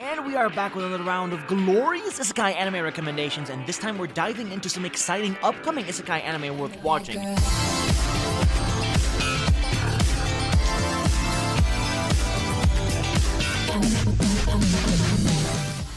And we are back with another round of glorious Isekai anime recommendations, and this time we're diving into some exciting upcoming Isekai anime worth watching.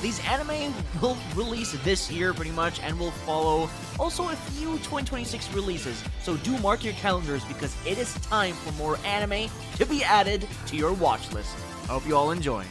These anime will release this year pretty much, and will follow also a few 2026 releases, so do mark your calendars because it is time for more anime to be added to your watch list. I hope you all enjoy.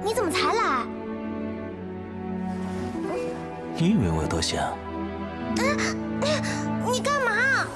你怎么才来？你以为我有多想？你干嘛？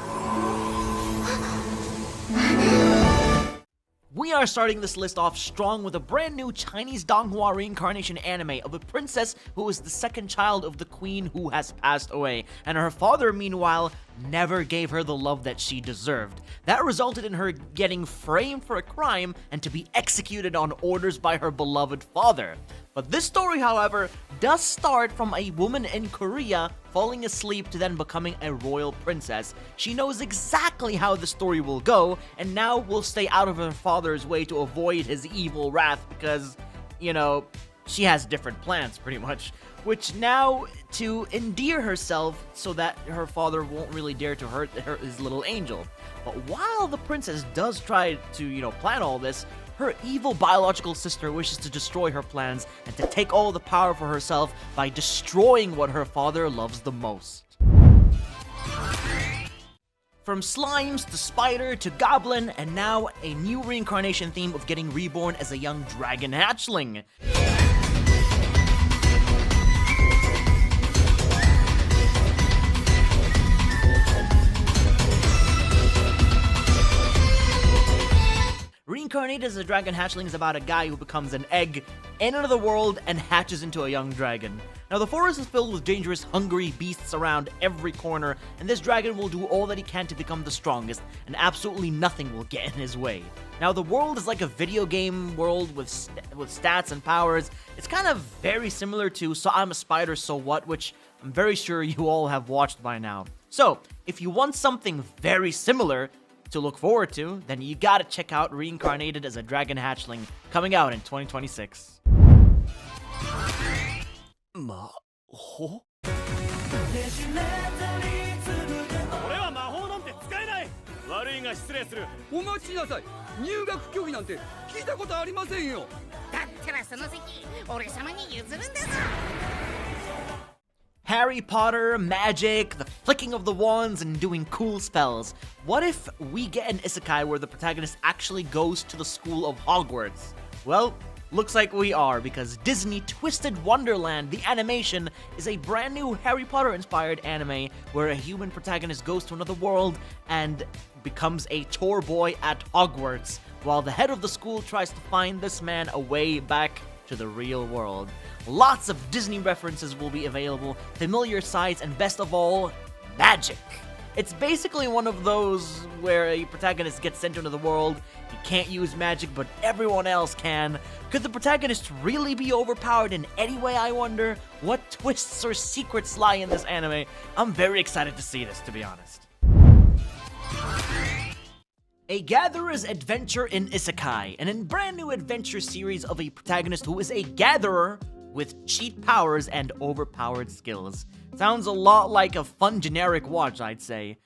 We are starting this list off strong with a brand new Chinese Donghua reincarnation anime of a princess who is the second child of the queen who has passed away, and her father, meanwhile, never gave her the love that she deserved. That resulted in her getting framed for a crime and to be executed on orders by her beloved father. But this story, however, does start from a woman in Korea falling asleep to then becoming a royal princess. She knows exactly how the story will go, and now will stay out of her father's way to avoid his evil wrath because, you know, she has different plans pretty much. Which now, to endear herself so that her father won't really dare to hurt his little angel. But while the princess does try to, plan all this, her evil biological sister wishes to destroy her plans and to take all the power for herself by destroying what her father loves the most. From slimes to spider to goblin, and now a new reincarnation theme of getting reborn as a young dragon hatchling. Reincarnated as a dragon hatchling is about a guy who becomes an egg in another world and hatches into a young dragon. Now, the forest is filled with dangerous, hungry beasts around every corner, and this dragon will do all that he can to become the strongest, and absolutely nothing will get in his way. Now, the world is like a video game world with stats and powers. It's kind of very similar to So I'm a Spider, So What, which I'm very sure you all have watched by now. So, if you want something very similar to look forward to, then you gotta check out Reincarnated as a Dragon Hatchling, coming out in 2026. Harry Potter, magic, the flicking of the wands, and doing cool spells. What if we get an isekai where the protagonist actually goes to the school of Hogwarts? Well, looks like we are, because Disney Twisted Wonderland, the animation, is a brand new Harry Potter-inspired anime where a human protagonist goes to another world and becomes a tour boy at Hogwarts, while the head of the school tries to find this man a way back to the real world. Lots of Disney references will be available, familiar sights, and best of all, magic. It's basically one of those where a protagonist gets sent into the world, he can't use magic, but everyone else can. Could the protagonist really be overpowered in any way, I wonder? What twists or secrets lie in this anime? I'm very excited to see this, to be honest. A Gatherer's Adventure in Isekai, an brand new adventure series of a protagonist who is a gatherer with cheat powers and overpowered skills. Sounds a lot like a fun generic watch, I'd say.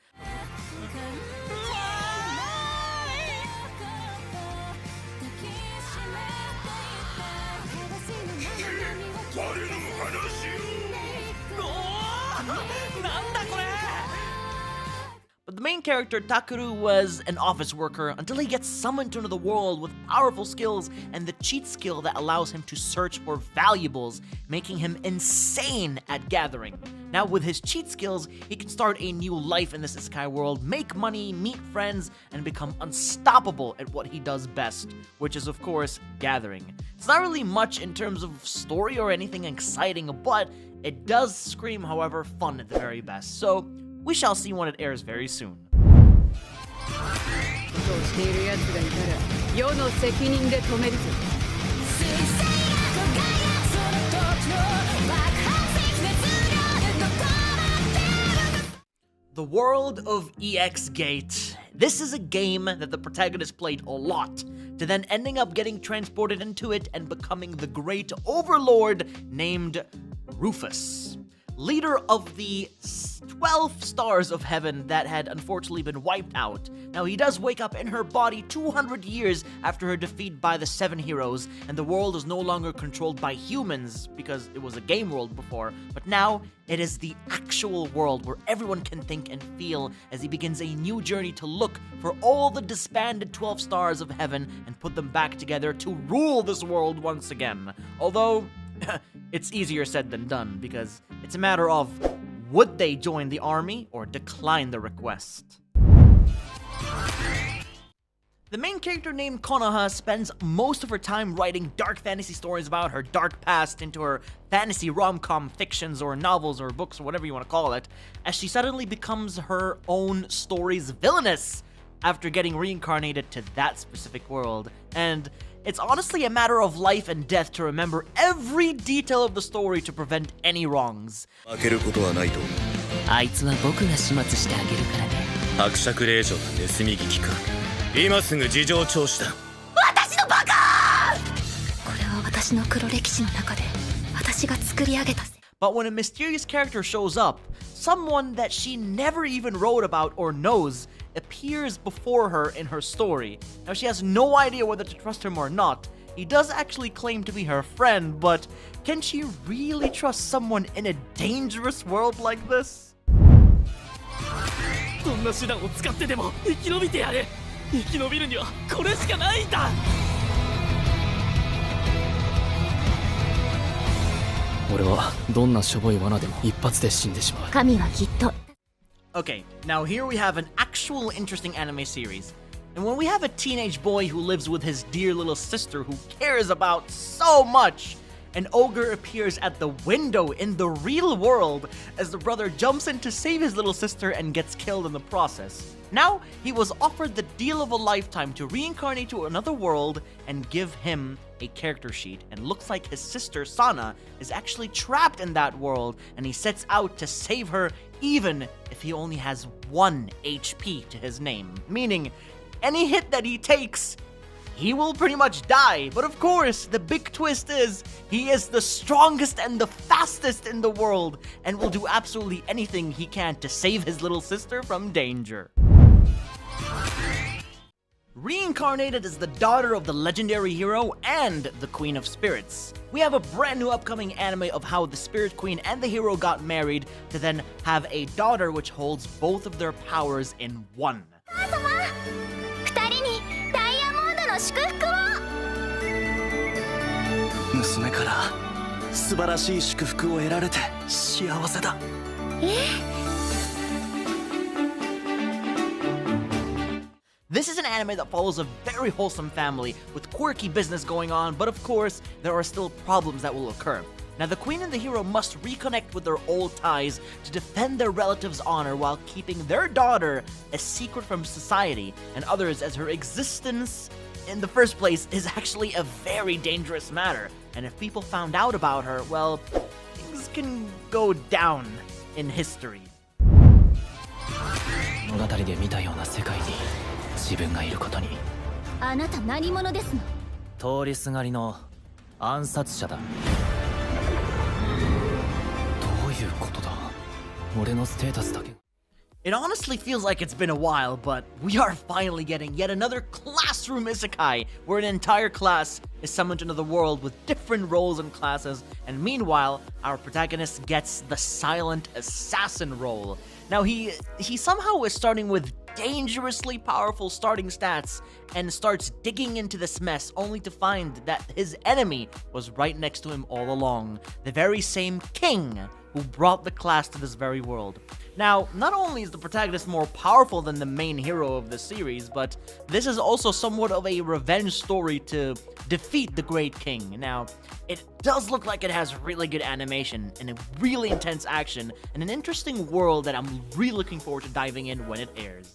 But the main character, Takeru, was an office worker until he gets summoned into the world with powerful skills and the cheat skill that allows him to search for valuables, making him insane at gathering. Now, with his cheat skills, he can start a new life in this isekai world, make money, meet friends, and become unstoppable at what he does best, which is, of course, gathering. It's not really much in terms of story or anything exciting, but it does scream, however, fun at the very best. So, we shall see when it airs very soon. The World of EX Gate. This is a game that the protagonist played a lot to then ending up getting transported into it and becoming the great overlord named Rufus, leader of the 12 stars of heaven that had unfortunately been wiped out. Now, he does wake up in her body 200 years after her defeat by the 7 heroes, and the world is no longer controlled by humans because it was a game world before, but now it is the actual world where everyone can think and feel as he begins a new journey to look for all the disbanded 12 stars of heaven and put them back together to rule this world once again. Although, it's easier said than done because it's a matter of would they join the army or decline the request. The main character named Konoha spends most of her time writing dark fantasy stories about her dark past into her fantasy rom-com fictions or novels or books or whatever you want to call it, as she suddenly becomes her own story's villainess after getting reincarnated to that specific world. And it's honestly a matter of life and death to remember every detail of the story to prevent any wrongs. 負けることはないと。あいつは僕が始末してあげるからね。伯爵令嬢が盗み聞きか。今すぐ事情聴取だ。私のバカ！これは私の黒歴史の中で私が作り上げた。 But when a mysterious character shows up, someone that she never even wrote about or knows appears before her in her story. Now, she has no idea whether to trust him or not. He does actually claim to be her friend, but can she really trust someone in a dangerous world like this? どんな手段を使ってでも生き延びてやる。生き延びるにはこれしかないんだ。俺はどんなしょぼい罠でも一発で死んでしまう。神はきっと。 Okay, now here we have an actual interesting anime series. And when we have a teenage boy who lives with his dear little sister who cares about so much, an ogre appears at the window in the real world as the brother jumps in to save his little sister and gets killed in the process. Now, he was offered the deal of a lifetime to reincarnate to another world and give him a character sheet, and looks like his sister Sana is actually trapped in that world, and he sets out to save her even if he only has 1 HP to his name, meaning any hit that he takes, he will pretty much die. But of course, the big twist is he is the strongest and the fastest in the world and will do absolutely anything he can to save his little sister from danger. Reincarnated as the daughter of the legendary hero and the Queen of Spirits, we have a brand new upcoming anime of how the Spirit Queen and the hero got married to then have a daughter which holds both of their powers in one. 二人にダイヤモンドの祝福を。娘から素晴らしい祝福を得られて幸せだ。This is an anime that follows a very wholesome family with quirky business going on, but of course, there are still problems that will occur. Now, the queen and the hero must reconnect with their old ties to defend their relatives' honor while keeping their daughter a secret from society and others, as her existence in the first place is actually a very dangerous matter. And if people found out about her, well, things can go down in history. 物語で見たような世界に自分がいることに。あなた何者ですの？通りすがりの暗殺者だ。どういうことだ？俺のステータスだけ。 It honestly feels like it's been a while, but we are finally getting yet another classroom isekai, where an entire class is summoned into the world with different roles and classes, and meanwhile, our protagonist gets the silent assassin role. Now, he somehow is starting with dangerously powerful starting stats and starts digging into this mess only to find that his enemy was right next to him all along, the very same king who brought the class to this very world. Now, not only is the protagonist more powerful than the main hero of the series, but this is also somewhat of a revenge story to defeat the Great King. Now, it does look like it has really good animation and a really intense action and an interesting world that I'm really looking forward to diving in when it airs.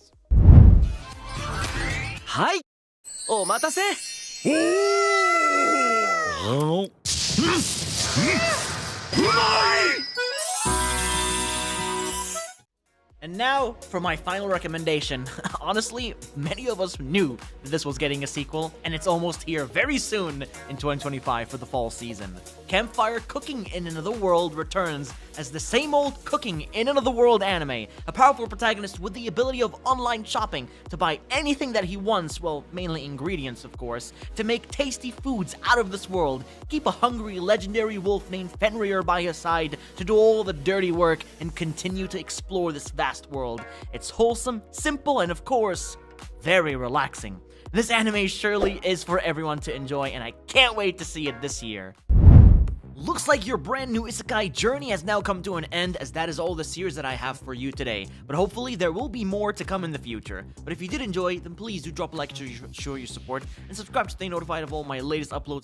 はい。お待たせ。And now, for my final recommendation. Honestly, many of us knew that this was getting a sequel, and it's almost here very soon in 2025 for the fall season. Campfire Cooking in Another World returns as the same old Cooking in Another World anime, a powerful protagonist with the ability of online shopping to buy anything that he wants, well, mainly ingredients of course, to make tasty foods out of this world, keep a hungry legendary wolf named Fenrir by his side to do all the dirty work, and continue to explore this vast world. It's wholesome, simple, and of course, very relaxing. This anime surely is for everyone to enjoy, and I can't wait to see it this year. Looks like your brand new Isekai journey has now come to an end, as that is all the series that I have for you today. But hopefully there will be more to come in the future. But if you did enjoy, then please do drop a like to show your support, and subscribe to stay notified of all my latest uploads